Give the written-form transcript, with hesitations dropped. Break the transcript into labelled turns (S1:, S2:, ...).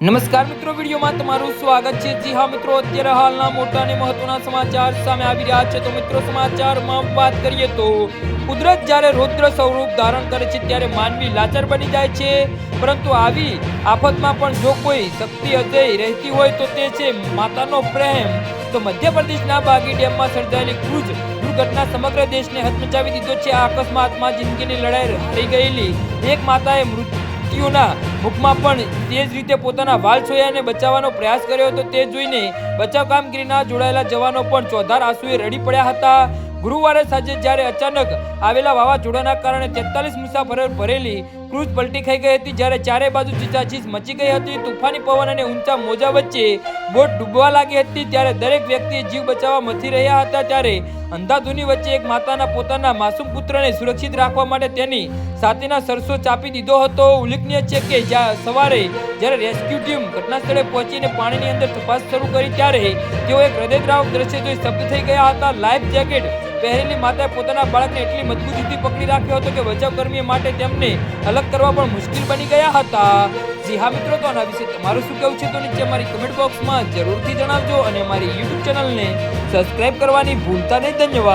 S1: નમસ્કાર મિત્રો, વિડીયોમાં તમારું સ્વાગત છે। જી હા મિત્રો, અત્યારે હાલના મોટા અને મહત્વના સમાચાર સામે આવી રહ્યા છે। તો મિત્રો, સમાચારમાં વાત કરીએ તો કુદરત જ્યારે રૌદ્ર સ્વરૂપ ધારણ કરે છે ત્યારે માનવી લાચાર બની જાય છે, પરંતુ આવી આફતમાં પણ જો કોઈ શક્તિ અજય રહેતી હોય તો તે છે માતાનો પ્રેમ। તો મધ્યપ્રદેશના બાગી ડેમમાં સર્જાયેલી ક્રૂઝ દુર્ઘટના સમગ્ર દેશને હચમચાવી દીધો છે। આ અકસ્માતમાં જિંદગીની લડાઈ હારી ગયેલી એક માતાએ મૃત્યુના મુખમાં પણ તે જ રીતે પોતાના વાલ છોયાને બચાવવાનો પ્રયાસ કર્યો હતો। તે જોઈને બચાવ કામગીરીના જોડાયેલા જવાનો પણ ચોધાર આંસુએ રડી પડ્યા હતા। ગુરુવારે સાંજે જ્યારે અચાનક આવેલા વાવાઝોડાના કારણે 43 મુસાફરો ભરેલી ક્રૂઝ પલટી ખાઈ ગઈ હતી, જ્યારે ચારે બાજુ ચીચાચીસ મચી ગઈ હતી। તૂફાની પવન અને ઊંચા મોજા વચ્ચે બોટ ડૂબવા લાગી હતી, ત્યારે દરેક વ્યક્તિએ જીવ બચાવવા મથી રહ્યા હતા। ત્યારે અંધાધૂની વચ્ચે એક માતાના પોતાના માસૂમ પુત્રને સુરક્ષિત રાખવા માટે તેની છાતીના સરસો ચાપી દીધો હતો। ઉલ્લેખનીય છે કે સવારે જ્યારે રેસ્ક્યુ ટીમ ઘટના સ્થળે પહોંચીને પાણીની અંદર તપાસ શરૂ કરી ત્યારે તેઓ એક હૃદયદ્રાવક દ્રશ્ય જોઈ સ્તબ્ધ થઈ ગયા હતા। લાઈફ જેકેટ પહેરેલી માતાએ પોતાના બાળકને એટલી મજબૂતીથી પકડી રાખ્યો હતો કે બચાવકર્મીઓ માટે તેમને અલગ કરવા પણ મુશ્કેલ બની ગયા હતા। જી હા મિત્રો, તો આના વિશે તમારું શું કહેવું છે તો નીચે અમારી કમેન્ટ બોક્સમાં જરૂરથી જણાવજો અને અમારી યુટ્યુબ ચેનલને સબસ્ક્રાઇબ કરવાની ભૂલતા નહીં। ધન્યવાદ।